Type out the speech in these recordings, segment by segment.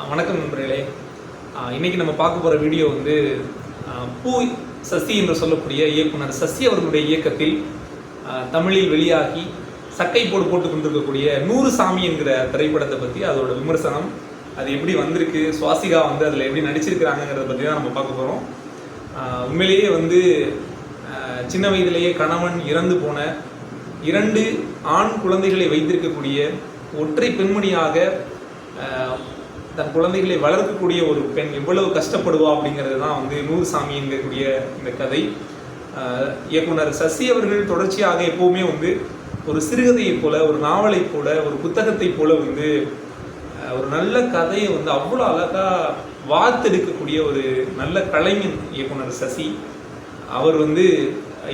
வணக்கம் நண்பர்களே. இன்னைக்கு நம்ம பார்க்க போகிற வீடியோ வந்து பூ சசி என்று சொல்லக்கூடிய இயக்குனர் சசி அவர்களுடைய இயக்கத்தில் தமிழில் வெளியாகி சக்கை போட்டு கொண்டிருக்கக்கூடிய 100 சாமி என்கிற திரைப்படத்தை பற்றி, அதோட விமர்சனம், அது எப்படி வந்திருக்கு, சுவாசிகா வந்து அதில் எப்படி நடிச்சிருக்கிறாங்கிறத பற்றி தான் நம்ம பார்க்க போகிறோம். உண்மையிலேயே வந்து சின்ன வயதிலேயே கணவன் இறந்து போன 2 ஆண் குழந்தைகளை வைத்திருக்கக்கூடிய ஒற்றை பெண்மணியாக தன் குழந்தைகளை வளர்க்கக்கூடிய ஒரு பெண் எவ்வளவு கஷ்டப்படுவா அப்படிங்கிறது தான் வந்து 100 சாமி என்கக்கூடிய இந்த கதை. இயக்குனர் சசி அவர்கள் தொடர்ச்சியாக எப்போவுமே வந்து ஒரு சிறுகதையை போல, ஒரு நாவலை போல, ஒரு புத்தகத்தை போல வந்து ஒரு நல்ல கதையை வந்து அவ்வளோ அழகாக வார்த்தெடுக்கக்கூடிய ஒரு நல்ல கலைஞன் இயக்குனர் சசி. அவர் வந்து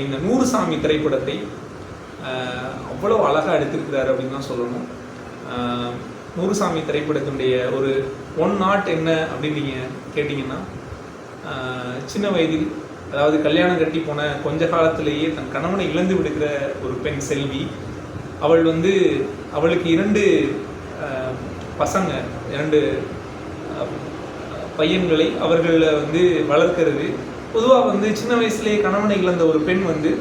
இந்த 100 சாமி திரைப்படத்தை அவ்வளோ அழகாக எடுத்திருக்கிறார் அப்படின்னு தான் சொல்லணும். 100 சாமி திரைப்படத்தினுடைய ஒரு ஒன் நாட் என்ன அப்படின்னு நீங்கள் கேட்டிங்கன்னா, சின்ன வயதில், அதாவது கல்யாணம் கட்டி போன கொஞ்ச காலத்திலேயே தன் கணவனை இழந்து விடுகிற ஒரு பெண் செல்வி. அவள் வந்து அவளுக்கு 2 பசங்க, 2 பையன்களை அவர்களை வந்து வளர்க்கிறது. பொதுவாக வந்து சின்ன வயசுலேயே கணவனை இழந்த ஒரு பெண் வந்து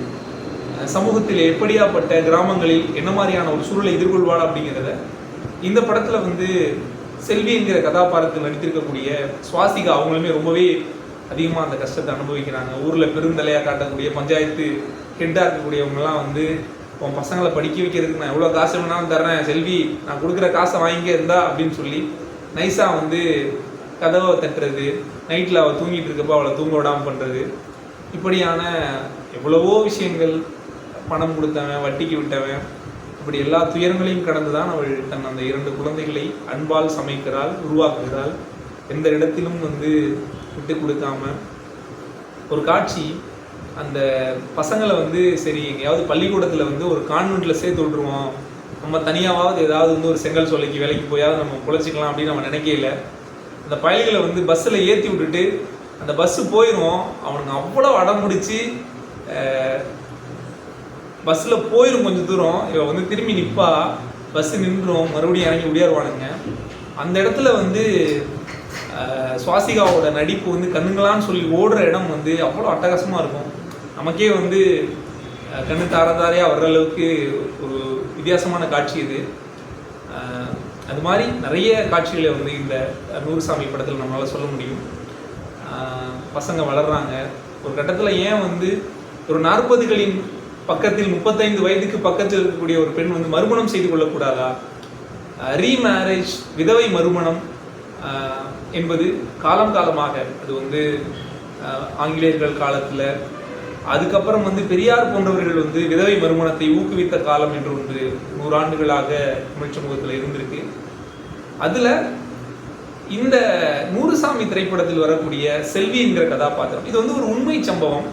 சமூகத்தில் எப்படியாப்பட்ட கிராமங்களில் என்ன மாதிரியான ஒரு சூழலை எதிர்கொள்வாள் அப்படிங்கிறத இந்த படத்தில் வந்து செல்வி என்கிற கதாபாத்திரத்தில் நடித்திருக்கக்கூடிய சுவாசிகா அவங்களுமே ரொம்பவே அதிகமாக அந்த கஷ்டத்தை அனுபவிக்கிறாங்க. ஊரில் பெருந்தலையாக காட்டக்கூடிய பஞ்சாயத்து ஹெட்டாக இருக்கக்கூடியவங்கலாம் வந்து உன் பசங்களை படிக்க வைக்கிறதுக்கு நான் எவ்வளோ காசு வேணாலும் தர்றேன், செல்வி நான் கொடுக்குற காசை வாங்கிக்க இருந்தா அப்படின்னு சொல்லி நைஸாக வந்து கதவை தட்டுறது, நைட்டில் அவள் தூங்கிட்டு இருக்கப்போ அவளை தூங்க விடாமல் பண்ணுறது, இப்படியான எவ்வளவோ விஷயங்கள், பணம் கொடுத்தவன், வட்டிக்கு விட்டவன், இப்படி எல்லா துயரங்களையும் கடந்து தான் அவள் தன் அந்த 2 குழந்தைகளை அன்பால் சமைக்கிறாள், உருவாக்குகிறாள். எந்த இடத்திலும் வந்து விட்டு கொடுக்காம. ஒரு காட்சி, அந்த பசங்களை வந்து சரி எங்கேயாவது பள்ளிக்கூடத்தில் வந்து ஒரு கான்வென்ட்டில் சேர்த்து விட்ருவோம், நம்ம தனியாவது ஏதாவது வந்து ஒரு செங்கல் சொல்லைக்கு வேலைக்கு போயாவது நம்ம பிழைச்சிக்கலாம் அப்படின்னு நம்ம நினைக்கல. அந்த பயல்களை வந்து பஸ்ஸில் ஏற்றி விட்டுட்டு அந்த பஸ்ஸு போயிடும், அவனுங்க அவ்வளோ அடம் முடிச்சு பஸ்ஸில் போயிடும் கொஞ்சம் தூரம், இவன் வந்து திரும்பி நிற்பா, பஸ்ஸு நின்றுடும், மறுபடியும் இறங்கி விடியாருவானுங்க. அந்த இடத்துல வந்து சுவாசிகாவோட நடிப்பு வந்து கண்ணுங்களான்னு சொல்லி ஓடுற இடம் வந்து அவ்வளோ அட்டகாசமாக இருக்கும். நமக்கே வந்து கண்ணு தாரதாரையாக வர்ற அளவுக்கு ஒரு வித்தியாசமான காட்சி இது. அது மாதிரி நிறைய காட்சிகளை வந்து இந்த 100 சாமி படத்தில் நம்மளால் சொல்ல முடியும். பசங்க வளர்கிறாங்க. ஒரு கட்டத்தில் ஏன் வந்து ஒரு 40களின் பக்கத்தில் 35 வயதுக்கு பக்கத்தில் இருக்கக்கூடிய ஒரு பெண் வந்து மறுமணம் செய்து கொள்ளக்கூடாதா? ரீமேரேஜ், விதவை மறுமணம் என்பது காலமாக, அது வந்து ஆங்கிலேயர்கள் காலத்தில், அதுக்கப்புறம் வந்து பெரியார் போன்றவர்கள் வந்து விதவை மறுமணத்தை ஊக்குவித்த காலம் என்று ஒன்று 100 ஆண்டுகளாக தமிழ் சமூகத்தில் இருந்திருக்கு. அதில் இந்த 100 சாமி திரைப்படத்தில் வரக்கூடிய செல்வி என்கிற கதாபாத்திரம், இது வந்து ஒரு உண்மை சம்பவம்.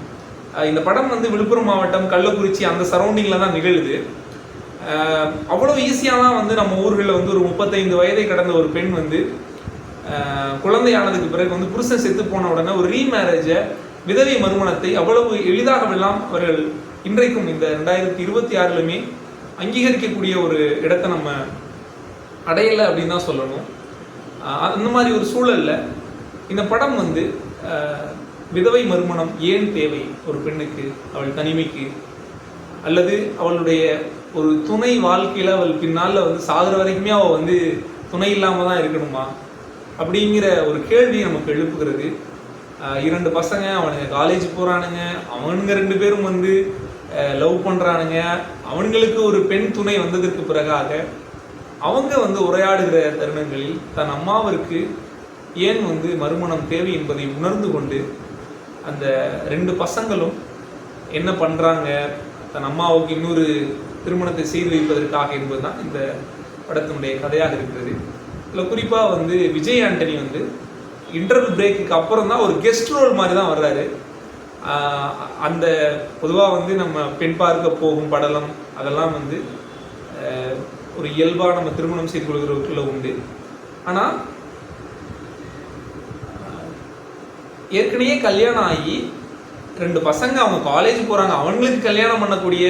இந்த படம் வந்து விழுப்புரம் மாவட்டம் கள்ளக்குறிச்சி அந்த சரௌண்டிங்கில் தான் நிகழுது. அவ்வளோ ஈஸியாலாம் வந்து நம்ம ஊர்களில் வந்து ஒரு 35 வயதை கடந்த ஒரு பெண் வந்து குழந்தையானதுக்கு பிறகு வந்து புருஷன் செத்து போன உடனே ஒரு ரீமேரேஜை, விதவை மறுமணத்தை அவ்வளவு எளிதாகவெல்லாம் அவர்கள் இன்றைக்கும் இந்த 2026லுமே அங்கீகரிக்கக்கூடிய ஒரு இடத்தை நம்ம அடையலை அப்படின்னு தான் சொல்லணும். அந்த மாதிரி ஒரு சூழலில் இந்த படம் வந்து விதவை மறுமணம் ஏன் தேவை ஒரு பெண்ணுக்கு, அவள் தனிமைக்கு, அல்லது அவளுடைய ஒரு துணை வாழ்க்கையில் அவள் பின்னால் வந்து சாகிற வரைக்குமே அவள் வந்து துணை இல்லாமல் தான் இருக்கணுமா அப்படிங்கிற ஒரு கேள்வி நமக்கு எழுப்புகிறது. 2 பசங்க, அவனுங்க காலேஜ் போகிறானுங்க, அவனுங்க 2 பேரும் வந்து லவ் பண்ணுறானுங்க. அவனுங்களுக்கு ஒரு பெண் துணை வந்ததற்கு பிறகாக அவங்க வந்து உரையாடுகிற தருணங்களில் தன் அம்மாவிற்கு ஏன் வந்து மறுமணம் தேவை என்பதை உணர்ந்து கொண்டு அந்த 2 பசங்களும் என்ன பண்ணுறாங்க, தன் அம்மாவுக்கு இன்னொரு திருமணத்தை செய்து வைப்பதற்காக என்பது தான் இந்த படத்தினுடைய கதையாக இருக்கிறது. இதில் குறிப்பாக வந்து விஜய் ஆண்டனி வந்து இன்டர்வல் பிரேக்குக்கு அப்புறம் தான் ஒரு கெஸ்ட் ரோல் மாதிரி தான் வர்றாரு. அந்த பொதுவாக வந்து நம்ம பெண் பார்க்க போகும் படலம் அதெல்லாம் வந்து ஒரு இயல்பாக நம்ம திருமணம் செய்து கொள்கிறவர்களுக்குள்ள உண்டு. ஆனால் ஏற்கனவே கல்யாணம் ஆகி 2 பசங்க, அவங்க காலேஜ் போகிறாங்க, அவங்களுக்கு கல்யாணம் பண்ணக்கூடிய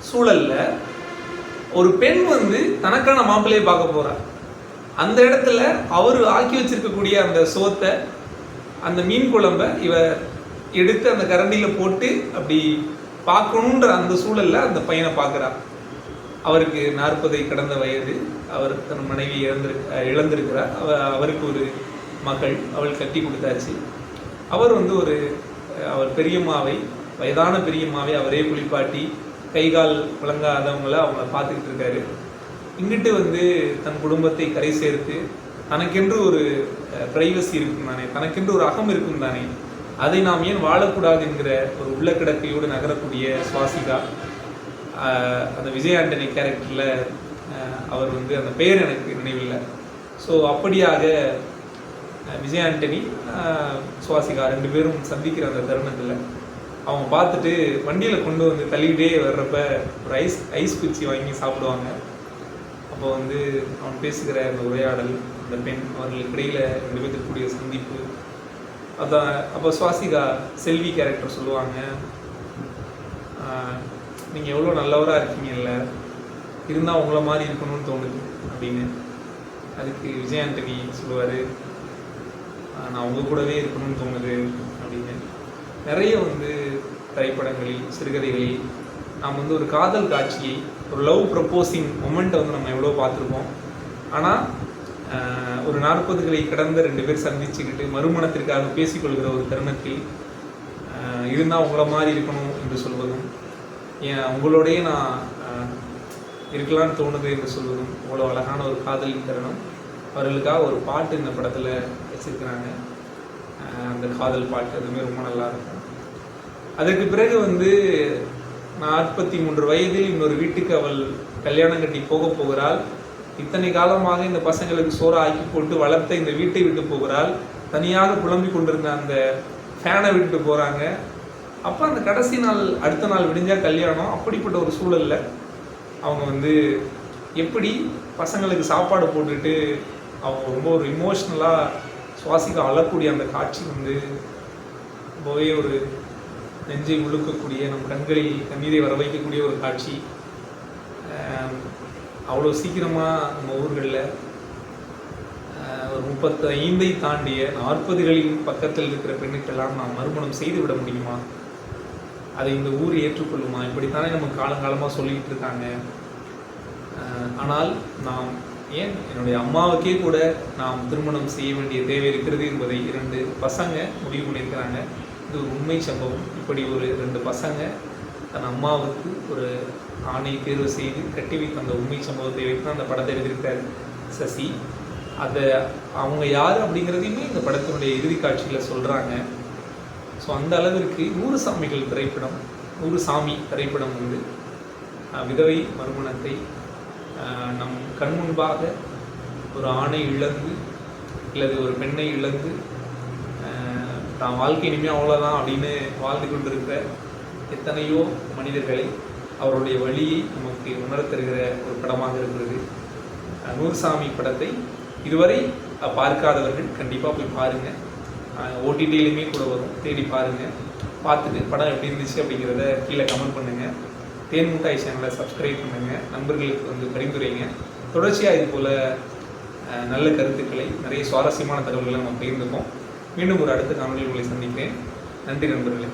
சூழலில் ஒரு பெண் வந்து தனக்கான மாப்பிள்ளையை பார்க்க போகிறார். அந்த இடத்துல அவர் ஆக்கி வச்சிருக்கக்கூடிய அந்த சோத்தை, அந்த மீன் குழம்ப இவ எடுத்து அந்த கரண்டியில் போட்டு அப்படி பார்க்கணுன்ற அந்த சூழல்ல அந்த பையனை பார்க்குறா. அவருக்கு 40 கடந்த வயது. அவர் தன் மனைவி இழந்திருக்கிறார். அவருக்கு ஒரு மகள், அவள் கட்டி கொடுத்தாச்சு. அவர் அவர் பெரியம்மாவை, வயதான பெரியம்மாவை அவரே குளிப்பாட்டி கை கால் விளங்காதவங்கள அவங்கள பார்த்துக்கிட்டு இருக்காரு. இங்கிட்டு தன் குடும்பத்தை கரை சேர்த்து தனக்கென்று ஒரு பிரைவசி இருக்கும் தானே, தனக்கென்று ஒரு அகம் இருக்கும் தானே, அதை நாம் ஏன் வாழக்கூடாது என்கிற ஒரு உள்ள கிடக்கையோடு நகரக்கூடிய சுவாசிகா. அந்த விஜய் ஆண்டனி கேரக்டரில் அவர் அந்த பெயர் எனக்கு நினைவில்லை. ஸோ அப்படியாக விஜய் ஆண்டனி சுவாசிகா 2 பேரும் சந்திக்கிற அந்த தருணத்தில் அவங்க பார்த்துட்டு வண்டியில் கொண்டு தள்ளிக்கிட்டே வர்றப்ப ஒரு ஐஸ் குச்சி வாங்கி சாப்பிடுவாங்க. அப்போ அவன் பேசுகிற அந்த உரையாடல், அந்த பெண், அவர்களுக்கு இடையில் 2 பேருக்கு கூடிய சந்திப்பு, அதான். அப்போ சுவாசிகா செல்வி கேரக்டர் சொல்லுவாங்க, நீங்கள் எவ்வளோ நல்லவராக இருக்கீங்கல்ல, இருந்தால் உங்களை மாதிரி இருக்கணும்னு தோணுது அப்படின்னு. அதுக்கு விஜய் ஆண்டனி சொல்லுவார், நான் உங்கள் கூடவே இருக்கணும்னு தோணுது அப்படின்னு. நிறைய திரைப்படங்களில், சிறுகதைகளில் நாம் ஒரு காதல் காட்சியை, ஒரு லவ் ப்ரப்போசிங் மொமெண்ட்டை நம்ம எவ்வளோ பார்த்துருப்போம். ஆனால் ஒரு 40களை கடந்த 2 பேர் சந்திச்சுக்கிட்டு மறுமணத்திற்காக பேசிக்கொள்கிற ஒரு தருணத்தில் இருந்தால் உங்களை மாதிரி இருக்கணும் என்று சொல்வதும், ஏன் உங்களோடையே நான் இருக்கலான்னு தோணுது என்று சொல்வதும் அவ்வளோ அழகான ஒரு காதலின் தருணம். அவர்களுக்காக ஒரு பாட்டு இந்த படத்தில் வச்சுருக்கிறாங்க. அந்த காதல் பாட்டு அதுவுமே ரொம்ப நல்லா இருக்கும். அதற்கு பிறகு 43 வயதில் இன்னொரு வீட்டுக்கு அவள் கல்யாணம் கட்டி போகிறாள். இத்தனை காலமாக இந்த பசங்களுக்கு சோற ஆக்கி போட்டு வளர்த்த இந்த வீட்டை விட்டு போகிறாள். தனியாக புலம்பி கொண்டிருந்த அந்த ஃபேனை விட்டு போகிறாங்க. அப்போ அந்த கடைசி நாள், அடுத்த நாள் விடிஞ்சா கல்யாணம். அப்படிப்பட்ட ஒரு சூழலில் அவங்க எப்படி பசங்களுக்கு சாப்பாடு போட்டுட்டு அவங்க ரொம்ப ஒரு இமோஷ்னலாக சுவாசிக்க அழக்கூடிய அந்த காட்சி ரொம்பவே ஒரு நெஞ்சை உழுக்கக்கூடிய, நம் கண்களில் கண்ணீரை வர வைக்கக்கூடிய ஒரு காட்சி. அவ்வளோ சீக்கிரமாக நம்ம ஊர்களில் ஒரு 35 தாண்டிய 40களின் பக்கத்தில் இருக்கிற பெண்ணுக்கெல்லாம் நாம் மறுமணம் செய்து விட முடியுமா? அதை இந்த ஊர் ஏற்றுக்கொள்ளுமா? இப்படித்தானே நம்ம காலங்காலமாக சொல்லிக்கிட்டு இருக்காங்க. ஆனால் நாம் ஏன் என்னுடைய அம்மாவுக்கே கூட நாம் திருமணம் செய்ய வேண்டிய தேவை இருக்கிறது என்பதை 2 பசங்க முடிவு பண்ணியிருக்கிறாங்க. இது ஒரு உண்மை சம்பவம். இப்படி ஒரு 2 பசங்க தன் அம்மாவுக்கு ஒரு ஆணை தேர்வு செய்து கட்டி வைத்த அந்த உண்மை சம்பவத்தை வைத்து அந்த படத்தை எழுதியிருக்கார் சசி. அதை அவங்க யார் அப்படிங்கிறதையுமே இந்த படத்தினுடைய இறுதி காட்சியில் சொல்கிறாங்க. ஸோ அந்த அளவிற்கு 100 சாமிகள் திரைப்படம், 100 சாமி திரைப்படம் விதவை மறுமணத்தை நம் கண் முன்பாக ஒரு ஆணை இழந்து அல்லது ஒரு பெண்ணை இழந்து தான் வாழ்க்கை இனிமேல் அவ்வளோதான் அப்படின்னு வாழ்ந்து கொண்டிருக்கிற எத்தனையோ மனிதர்களை, அவருடைய வழியை நமக்கு உணர்த்தருகிற ஒரு படமாக இருக்கிறது 100 சாமி படத்தை. இதுவரை பார்க்காதவர்கள் கண்டிப்பாக போய் பாருங்கள். ஓடிடியிலுமே கூட வரும், தேடி பாருங்கள். பார்த்துட்டு படம் எப்படி இருந்துச்சு அப்படிங்கிறத கீழே கமெண்ட் பண்ணுங்கள். தேன் முட்டாய் சேனலை சப்ஸ்கிரைப் பண்ணுங்கள். நண்பர்களுக்கு பரிந்துரைங்க. தொடர்ச்சியாக இது போல் நல்ல கருத்துக்களை, நிறைய சுவாரஸ்யமான தகவல்களை நம்ம பகிர்ந்துப்போம். மீண்டும் ஒரு அடுத்த காணொலியில் உங்களை சந்திக்கிறேன். நன்றி நண்பர்களே.